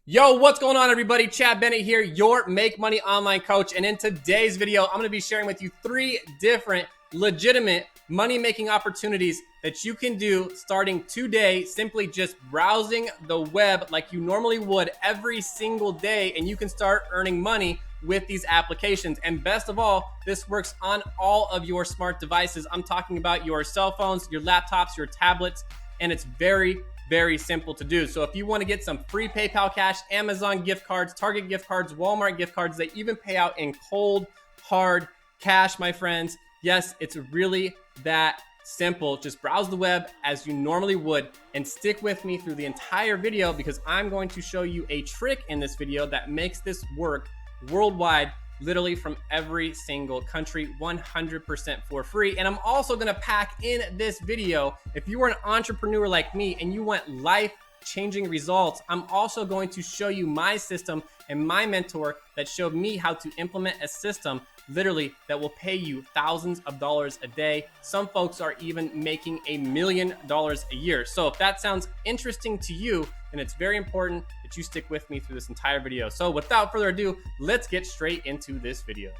Yo, what's going on, everybody? Chad Bennett here, your Make Money Online coach. And in today's video, I'm going to be sharing with you 3 different legitimate money-making opportunities that you can do starting today, simply just browsing the web like you normally would every single day. And you can start earning money with these applications. And best of all, this works on all of your smart devices. I'm talking about your cell phones, your laptops, your tablets, and it's very simple to do. So if you want to get some free PayPal cash, Amazon gift cards, Target gift cards, Walmart gift cards, they even pay out in cold, hard cash, my friends. Yes, it's really that simple. Just browse the web as you normally would and stick with me through the entire video, because I'm going to show you a trick in this video that makes this work worldwide, literally from every single country, 100% for free. And I'm also gonna pack in this video, if you are an entrepreneur like me and you want life-changing results, I'm also going to show you my system and my mentor that showed me how to implement a system literally that will pay you thousands of dollars a day. Some folks are even making $1 million a year. So if that sounds interesting to you, then it's very important that you stick with me through this entire video. So without further ado, let's get straight into this video.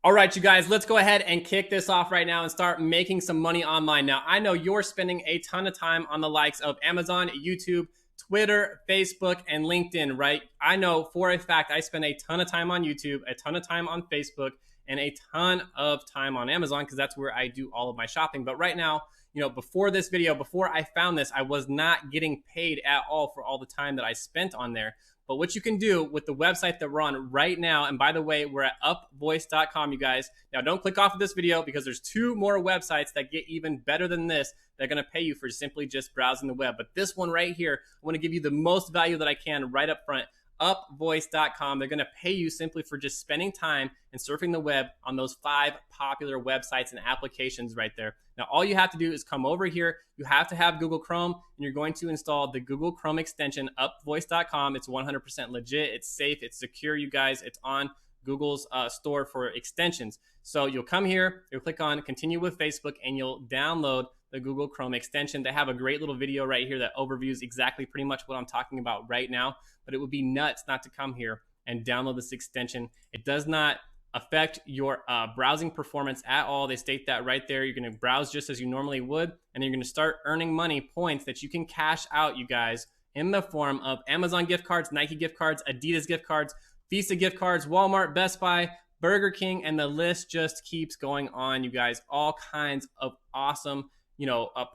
All right, you guys, let's go ahead and kick this off right now and start making some money online. Now, I know you're spending a ton of time on the likes of Amazon, YouTube, Twitter, Facebook, and LinkedIn, right? I know for a fact I spend a ton of time on YouTube, a ton of time on Facebook, and a ton of time on Amazon, because that's where I do all of my shopping. But right now, before this video, before I found this, I was not getting paid at all for all the time that I spent on there. But what you can do with the website that we're on right now, and by the way, we're at upvoice.com, you guys. Now, don't click off of this video, because there's 2 more websites that get even better than this. They're going to pay you for simply just browsing the web. But this one right here, I want to give you the most value that I can right up front. Upvoice.com. They're going to pay you simply for just spending time and surfing the web on those 5 popular websites and applications right there. Now, all you have to do is come over here. You have to have Google Chrome, and you're going to install the Google Chrome extension, upvoice.com. It's 100% legit. It's safe. It's secure, you guys. It's on Google's store for extensions. So you'll come here, you'll click on continue with Facebook, and you'll download the Google Chrome extension. They have a great little video right here that overviews exactly pretty much what I'm talking about right now, but it would be nuts not to come here and download this extension. It does not affect your browsing performance at all. They state that right there. You're going to browse just as you normally would, and you're going to start earning money points that you can cash out, you guys, in the form of Amazon gift cards, Nike gift cards, Adidas gift cards, Visa gift cards, Walmart, Best Buy, Burger King, and the list just keeps going on, you guys. All kinds of awesome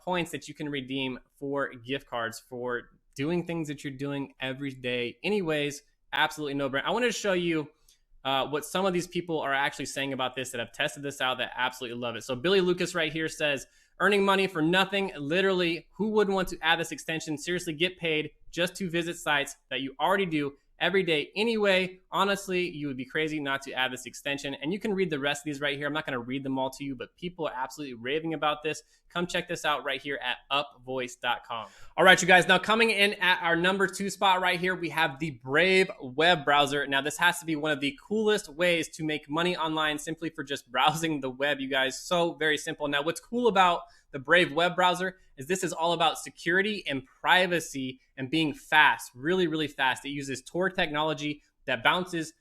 points that you can redeem for gift cards for doing things that you're doing every day. Anyways, absolutely no brainer. I wanted to show you what some of these people are actually saying about this that have tested this out that absolutely love it. So Billy Lucas right here says, earning money for nothing. Literally, who wouldn't want to add this extension? Seriously, get paid just to visit sites that you already do every day anyway. Honestly, you would be crazy not to add this extension. And you can read the rest of these right here. I'm not going to read them all to you, but people are absolutely raving about this. Come check this out right here at upvoice.com. All right, you guys, now coming in at our number 2 spot right here, we have the Brave web browser. Now, this has to be one of the coolest ways to make money online simply for just browsing the web, you guys. So very simple. Now, what's cool about the Brave web browser is this is all about security and privacy and being fast, really fast. It uses Tor technology that bounces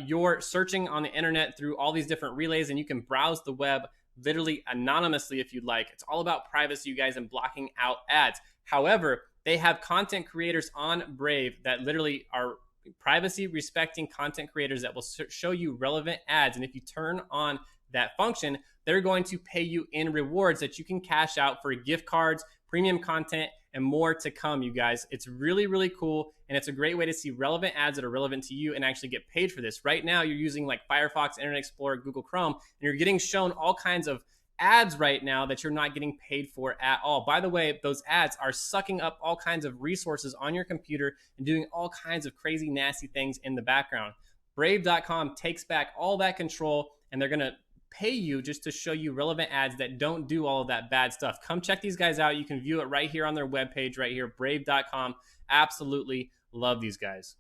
your searching on the internet through all these different relays, and you can browse the web literally anonymously if you'd like. It's all about privacy, you guys, and blocking out ads. However, they have content creators on Brave that literally are privacy respecting content creators that will show you relevant ads. And if you turn on that function, they're going to pay you in rewards that you can cash out for gift cards, premium content, and more to come, you guys. It's really cool, and it's a great way to see relevant ads that are relevant to you and actually get paid for this. Right now, you're using like Firefox, Internet Explorer, Google Chrome, and you're getting shown all kinds of ads right now that you're not getting paid for at all. By the way, those ads are sucking up all kinds of resources on your computer and doing all kinds of crazy, nasty things in the background. Brave.com takes back all that control, and they're going to pay you just to show you relevant ads that don't do all of that bad stuff. Come check these guys out. You can view it right here on their webpage right here, brave.com. Absolutely love these guys.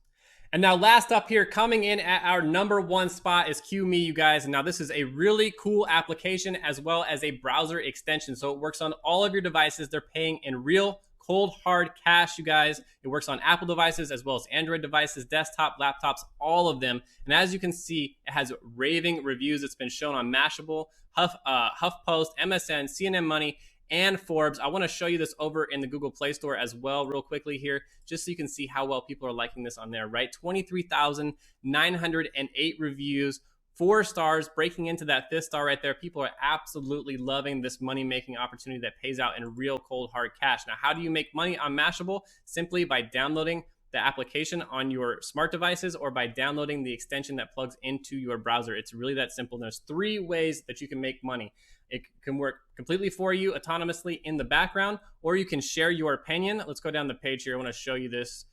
And now last up here, coming in at our #1 spot is CueMe, you guys. And now this is a really cool application as well as a browser extension. So it works on all of your devices. They're paying in real cold hard cash, you guys. It works on Apple devices as well as Android devices, desktop, laptops, all of them. And as you can see, it has raving reviews. It's been shown on Mashable, HuffPost, MSN, CNN Money, and Forbes. I want to show you this over in the Google Play Store as well real quickly here, just so you can see how well people are liking this on there, right? 23,908 reviews, 4 stars, breaking into that 5th star right there. People are absolutely loving this money-making opportunity that pays out in real cold hard cash. Now, how do you make money on Mashable? Simply by downloading the application on your smart devices or by downloading the extension that plugs into your browser. It's really that simple. There's 3 ways that you can make money. It can work completely for you autonomously in the background, or you can share your opinion. Let's go down the page here. I want to show you this.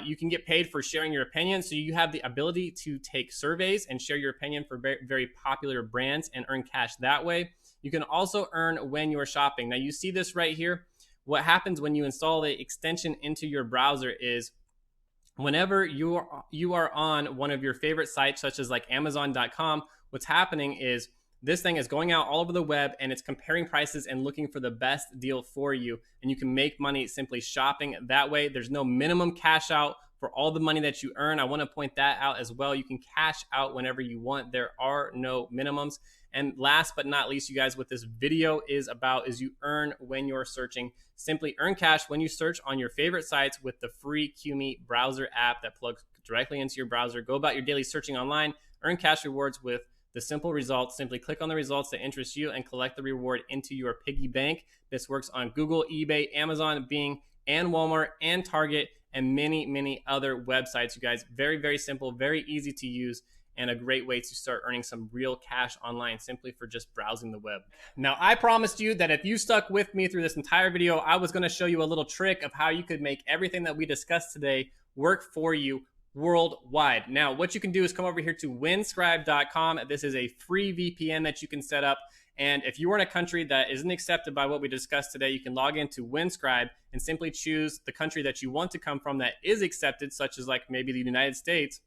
You can get paid for sharing your opinion. So you have the ability to take surveys and share your opinion for very, very popular brands and earn cash that way. You can also earn when you're shopping. Now you see this right here. What happens when you install the extension into your browser is whenever you are on one of your favorite sites, such as like Amazon.com, what's happening is this thing is going out all over the web and it's comparing prices and looking for the best deal for you. And you can make money simply shopping that way. There's no minimum cash out for all the money that you earn. I want to point that out as well. You can cash out whenever you want. There are no minimums. And last but not least, you guys, what this video is about is you earn when you're searching. Simply earn cash when you search on your favorite sites with the free CueMe browser app that plugs directly into your browser. Go about your daily searching online, earn cash rewards with the simple results. Simply click on the results that interest you and collect the reward into your piggy bank. This works on Google, eBay, Amazon, Bing, and Walmart, and Target, and many, many other websites, you guys. Very, very simple, very easy to use, and a great way to start earning some real cash online simply for just browsing the web. Now, I promised you that if you stuck with me through this entire video, I was going to show you a little trick of how you could make everything that we discussed today work for you worldwide. Now, what you can do is come over here to winscribe.com. This is a free VPN that you can set up. And if you are in a country that isn't accepted by what we discussed today, you can log into WinScribe and simply choose the country that you want to come from that is accepted, such as like maybe the United States,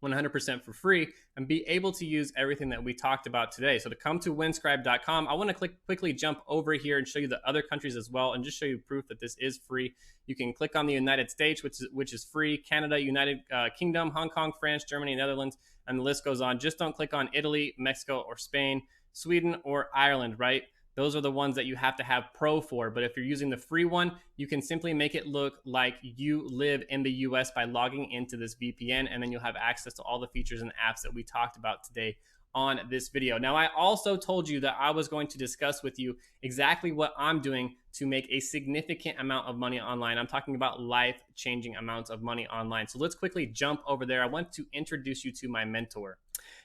100% for free, and be able to use everything that we talked about today. So to come to winscribe.com, I want to quickly jump over here and show you the other countries as well, and just show you proof that this is free. You can click on the United States, which is free, Canada, United Kingdom, Hong Kong, France, Germany, Netherlands, and the list goes on. Just don't click on Italy, Mexico, or Spain, Sweden, or Ireland, right? Those are the ones that you have to have Pro for. But if you're using the free one, you can simply make it look like you live in the US by logging into this VPN, and then you'll have access to all the features and apps that we talked about today on this video. Now, I also told you that I was going to discuss with you exactly what I'm doing to make a significant amount of money online. I'm talking about life-changing amounts of money online. So let's quickly jump over there. I want to introduce you to my mentor.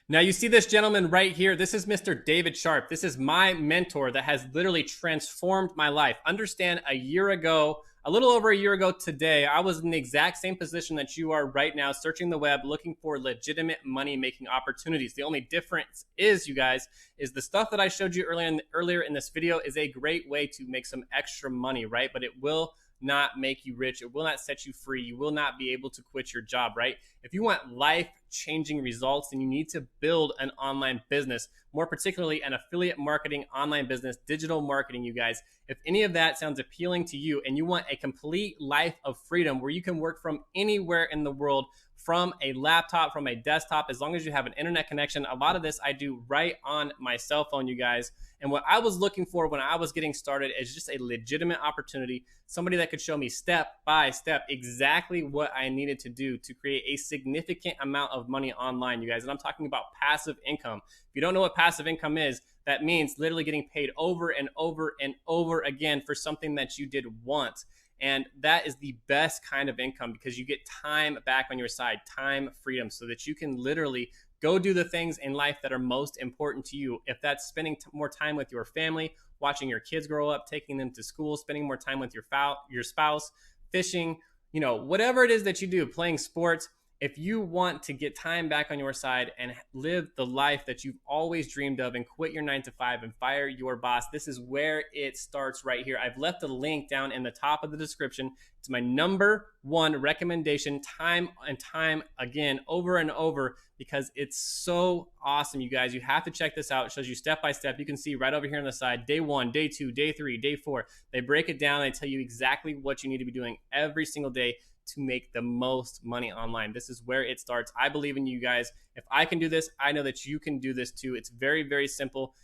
Now, you see this gentleman right here. This is Mr. David Sharp. This is my mentor that has literally transformed my life. Understand, a year ago, a little over a year ago today, I was in the exact same position that you are right now, searching the web, looking for legitimate money-making opportunities. The only difference is, you guys, is the stuff that I showed you earlier in this video is a great way to make some extra money, right? But it will not make you rich. It will not set you free. You will not be able to quit your job, right? If you want life-changing results, then you need to build an online business, more particularly an affiliate marketing online business, digital marketing, you guys. If any of that sounds appealing to you and you want a complete life of freedom where you can work from anywhere in the world, from a laptop, from a desktop, as long as you have an internet connection. A lot of this I do right on my cell phone, you guys. And what I was looking for when I was getting started is just a legitimate opportunity, somebody that could show me step by step exactly what I needed to do to create a significant amount of money online, you guys. And I'm talking about passive income. If you don't know what passive income is, that means literally getting paid over and over and over again for something that you did once. And that is the best kind of income because you get time back on your side, time freedom, so that you can literally go do the things in life that are most important to you. If that's spending more time with your family, watching your kids grow up, taking them to school, spending more time with your spouse, fishing, whatever it is that you do, playing sports, If you want to get time back on your side and live the life that you've always dreamed of and quit your 9 to 5 and fire your boss, this is where it starts right here. I've left a link down in the top of the description. It's my #1 recommendation, time and time again, over and over, because it's so awesome, you guys. You have to check this out. It shows you step by step. You can see right over here on the side, day 1, day 2, day 3, day 4. They break it down. They tell you exactly what you need to be doing every single day to make the most money online. This is where it starts. I believe in you guys. If I can do this, I know that you can do this too. It's very, very simple.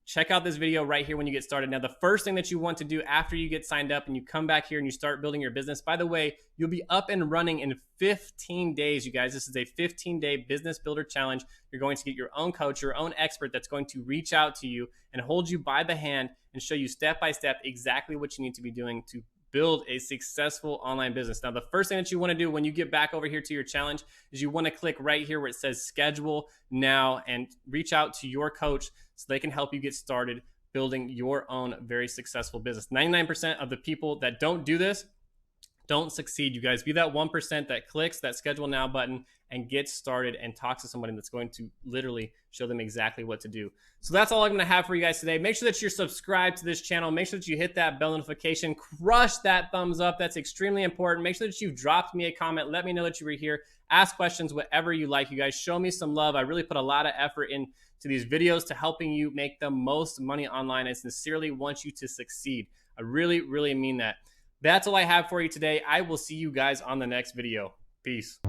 Check out this video right here when you get started. Now, the first thing that you want to do after you get signed up and you come back here and you start building your business, by the way, you'll be up and running in 15 days, you guys. This is a 15-day business builder challenge. You're going to get your own coach, your own expert that's going to reach out to you and hold you by the hand and show you step by step exactly what you need to be doing to build a successful online business. Now, the first thing that you want to do when you get back over here to your challenge is you want to click right here where it says schedule now and reach out to your coach so they can help you get started building your own very successful business. 99% of the people that don't do this don't succeed, you guys. Be that 1% that clicks that schedule now button and gets started and talks to somebody that's going to literally show them exactly what to do. So that's all I'm going to have for you guys today. Make sure that you're subscribed to this channel. Make sure that you hit that bell notification. Crush that thumbs up. That's extremely important. Make sure that you've dropped me a comment. Let me know that you were here. Ask questions, whatever you like, you guys. Show me some love. I really put a lot of effort into these videos to helping you make the most money online. I sincerely want you to succeed. I really, really mean that. That's all I have for you today. I will see you guys on the next video. Peace.